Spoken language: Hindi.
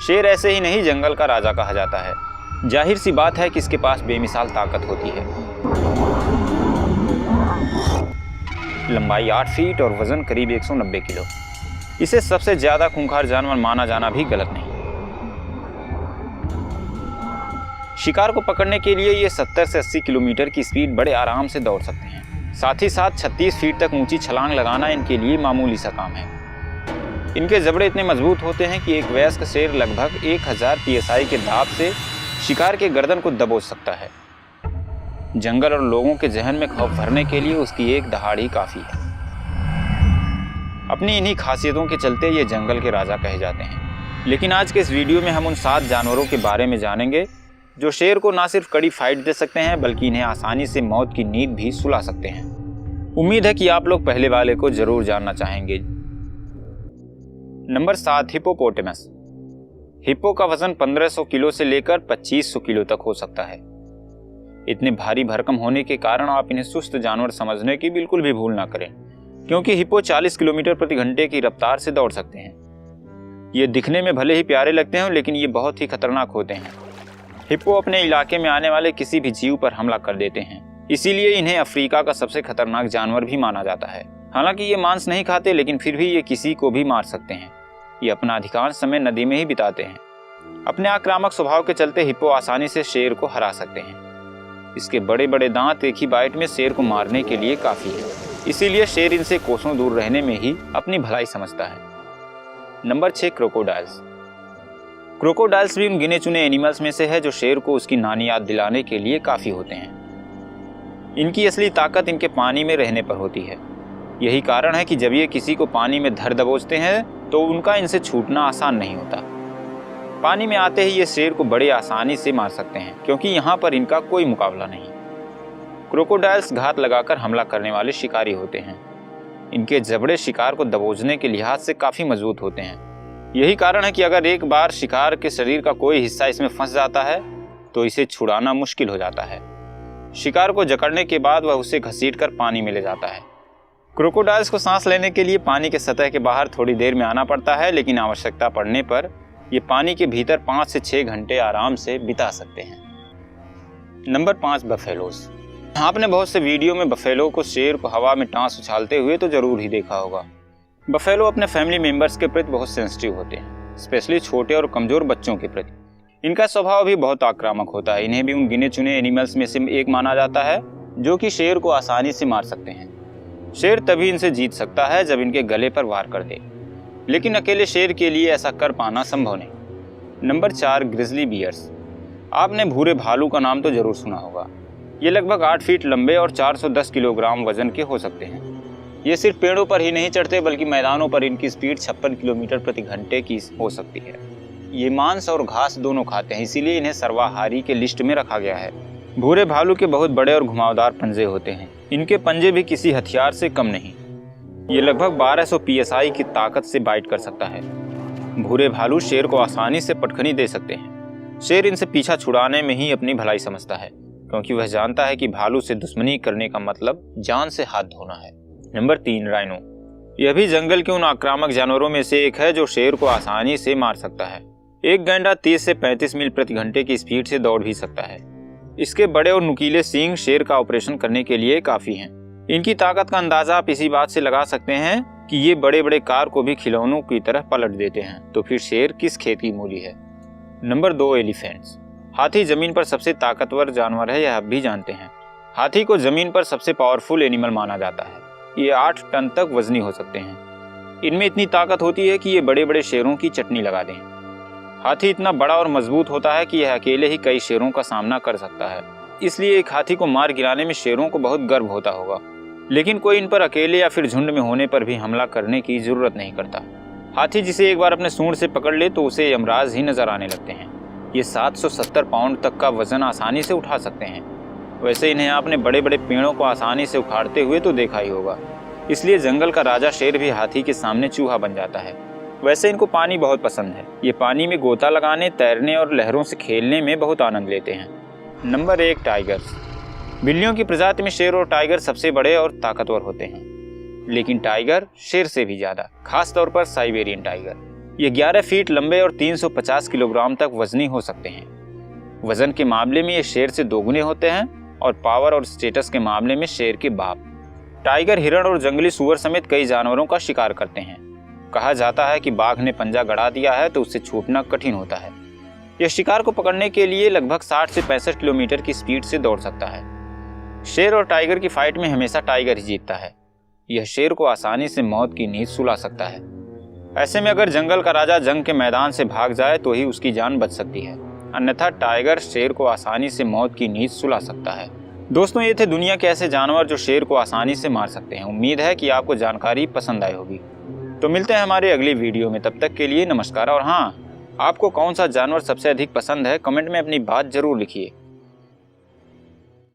शेर ऐसे ही नहीं जंगल का राजा कहा जाता है। जाहिर सी बात है कि इसके पास बेमिसाल ताकत होती है। लंबाई 8 फीट और वजन करीब 190 किलो। इसे सबसे ज्यादा खूंखार जानवर माना जाना भी गलत नहीं। शिकार को पकड़ने के लिए ये 70 से 80 किलोमीटर की स्पीड बड़े आराम से दौड़ सकते हैं। साथ ही साथ 36 फीट तक ऊंची छलांग लगाना इनके लिए मामूली सा काम है। इनके जबड़े इतने मजबूत होते हैं कि एक वयस्क शेर लगभग 1000 psi के दाब से शिकार के गर्दन को दबोच सकता है। जंगल और लोगों के जहन में खौफ भरने के लिए उसकी एक दहाड़ ही काफी है। अपनी इन्हीं खासियतों के चलते ये जंगल के राजा कहे जाते हैं। लेकिन आज के इस वीडियो में हम उन 7 जानवरों के बारे में जानेंगे जो शेर को ना सिर्फ कड़ी फाइट दे सकते हैं बल्कि इन्हें आसानी से मौत की नींद भी सुला सकते हैं। उम्मीद है कि आप लोग पहले वाले को जरूर जानना चाहेंगे। Number 7, hippopotamus. हिप्पो का वजन 1500 किलो से लेकर 2500 किलो तक हो सकता है। इतने भारी भरकम होने के कारण आप इन्हें सुस्त जानवर समझने की बिल्कुल भी भूल ना करें, क्योंकि हिप्पो 40 किलोमीटर प्रति घंटे की रफ्तार से दौड़ सकते हैं। ये दिखने में भले ही प्यारे लगते हैं लेकिन ये बहुत ही खतरनाक होते हैं। हिप्पो अपने इलाके में आने वाले किसी भी जीव पर हमला कर देते हैं, इसीलिए इन्हें अफ्रीका का सबसे खतरनाक जानवर भी माना जाता है। हालांकि ये मांस नहीं खाते लेकिन फिर भी ये किसी को भी मार सकते हैं। ये अपना अधिकांश समय नदी में ही बिताते हैं। अपने आक्रामक स्वभाव के चलते हिप्पो आसानी से शेर को हरा सकते हैं। इसके बड़े बड़े दांत एक ही बाइट में शेर को मारने के लिए काफी है, इसीलिए शेर इनसे कोसों दूर रहने में ही अपनी भलाई समझता है। Number 6, crocodiles. क्रोकोडाइल्स भी उन गिने चुने एनिमल्स में से है जो शेर को उसकी नानी याद दिलाने के लिए काफी होते हैं। इनकी असली ताकत इनके पानी में रहने पर होती है। यही कारण है कि जब ये किसी को पानी में धर दबोचते हैं तो उनका इनसे छूटना आसान नहीं होता। पानी में आते ही ये शेर को बड़े आसानी से मार सकते हैं, क्योंकि यहाँ पर इनका कोई मुकाबला नहीं। क्रोकोडाइल्स घात लगाकर हमला करने वाले शिकारी होते हैं। इनके जबड़े शिकार को दबोचने के लिहाज से काफी मजबूत होते हैं। यही कारण है कि अगर एक बार शिकार के शरीर का कोई हिस्सा इसमें फंस जाता है तो इसे छुड़ाना मुश्किल हो जाता है। शिकार को जकड़ने के बाद वह उसे घसीटकर पानी में ले जाता है। क्रोकोडाइल्स को सांस लेने के लिए पानी के सतह के बाहर थोड़ी देर में आना पड़ता है, लेकिन आवश्यकता पड़ने पर ये पानी के भीतर 5 से 6 घंटे आराम से बिता सकते हैं। Number 5, buffaloes. आपने बहुत से वीडियो में बफेलो को शेर को हवा में टांस उछालते हुए तो जरूर ही देखा होगा। बफेलो अपने फैमिली मेंबर्स के प्रति बहुत सेंसिटिव होते हैं, स्पेशली छोटे और कमजोर बच्चों के प्रति। इनका स्वभाव भी बहुत आक्रामक होता है। इन्हें भी उन गिने चुने एनिमल्स में से एक माना जाता है जो कि शेर को आसानी से मार सकते हैं। शेर तभी इनसे जीत सकता है जब इनके गले पर वार कर दे, लेकिन अकेले शेर के लिए ऐसा कर पाना संभव नहीं। Number 4, grizzly bears. आपने भूरे भालू का नाम तो जरूर सुना होगा। ये लगभग 8 फीट लंबे और 410 किलोग्राम वजन के हो सकते हैं। ये सिर्फ पेड़ों पर ही नहीं चढ़ते बल्कि मैदानों पर इनकी स्पीड 56 किलोमीटर प्रति घंटे की हो सकती है। ये मांस और घास दोनों खाते हैं, इसीलिए इन्हें सर्वाहारी के लिस्ट में रखा गया है। भूरे भालू के बहुत बड़े और घुमावदार पंजे होते हैं। इनके पंजे भी किसी हथियार से कम नहीं। ये लगभग 1200 psi की ताकत से बाइट कर सकता है। भूरे भालू शेर को आसानी से पटखनी दे सकते हैं। शेर इनसे पीछा छुड़ाने में ही अपनी भलाई समझता है, क्योंकि वह जानता है कि भालू से दुश्मनी करने का मतलब जान से हाथ धोना है। Number 3, rhino. यह भी जंगल के उन आक्रामक जानवरों में से एक है जो शेर को आसानी से मार सकता है। एक गैंडा 30 से 35 मील प्रति घंटे की स्पीड से दौड़ भी सकता है। इसके बड़े और नुकीले सींग शेर का ऑपरेशन करने के लिए काफी हैं। इनकी ताकत का अंदाजा आप इसी बात से लगा सकते हैं कि ये बड़े बड़े कार को भी खिलौनों की तरह पलट देते हैं, तो फिर शेर किस खेत की मूली है। Number 2, elephants. हाथी जमीन पर सबसे ताकतवर जानवर है, यह आप भी जानते हैं। हाथी को जमीन पर सबसे पावरफुल एनिमल माना जाता है। ये 8 टन तक वजनी हो सकते हैं। इनमें इतनी ताकत होती है कि ये बड़े बड़े शेरों की चटनी लगा दें। हाथी इतना बड़ा और मजबूत होता है कि यह अकेले ही कई शेरों का सामना कर सकता है, इसलिए एक हाथी को मार गिराने में शेरों को बहुत गर्व होता होगा। लेकिन कोई इन पर अकेले या फिर झुंड में होने पर भी हमला करने की जरूरत नहीं करता। हाथी जिसे एक बार अपने सूंड से पकड़ ले तो उसे यमराज ही नजर आने लगते हैं। ये 770 पाउंड तक का वजन आसानी से उठा सकते हैं। वैसे इन्हें आपने बड़े बड़े पेड़ों को आसानी से उखाड़ते हुए तो देखा ही होगा, इसलिए जंगल का राजा शेर भी हाथी के सामने चूहा बन जाता है। वैसे इनको पानी बहुत पसंद है। ये पानी में गोता लगाने, तैरने और लहरों से खेलने में बहुत आनंद लेते हैं। Number 1, tigers. बिल्लियों की प्रजाति में शेर और टाइगर सबसे बड़े और ताकतवर होते हैं, लेकिन टाइगर शेर से भी ज्यादा, खास तौर पर साइबेरियन टाइगर। ये 11 फीट लंबे और 350 किलोग्राम तक वजनी हो सकते हैं। वजन के मामले में ये शेर से दोगुने होते हैं और पावर और स्टेटस के मामले में शेर के बाप। टाइगर हिरण और जंगली सूअर समेत कई जानवरों का शिकार करते हैं। कहा जाता है कि बाघ ने पंजा गड़ा दिया है तो उससे छूटना कठिन होता है। यह शिकार को पकड़ने के लिए लगभग 60 से 65 किलोमीटर की स्पीड से दौड़ सकता है। शेर और टाइगर की फाइट में हमेशा टाइगर ही जीतता है। यह शेर को आसानी से मौत की नींद सुला सकता है। ऐसे में अगर जंगल का राजा जंग के मैदान से भाग जाए तो ही उसकी जान बच सकती है, अन्यथा टाइगर शेर को आसानी से मौत की नींद सुला सकता है। दोस्तों, ये थे दुनिया के ऐसे जानवर जो शेर को आसानी से मार सकते हैं। उम्मीद है कि आपको जानकारी पसंद आई होगी। तो मिलते हैं हमारे अगली वीडियो में, तब तक के लिए नमस्कार। और हाँ, आपको कौन सा जानवर सबसे अधिक पसंद है, कमेंट में अपनी बात जरूर लिखिए।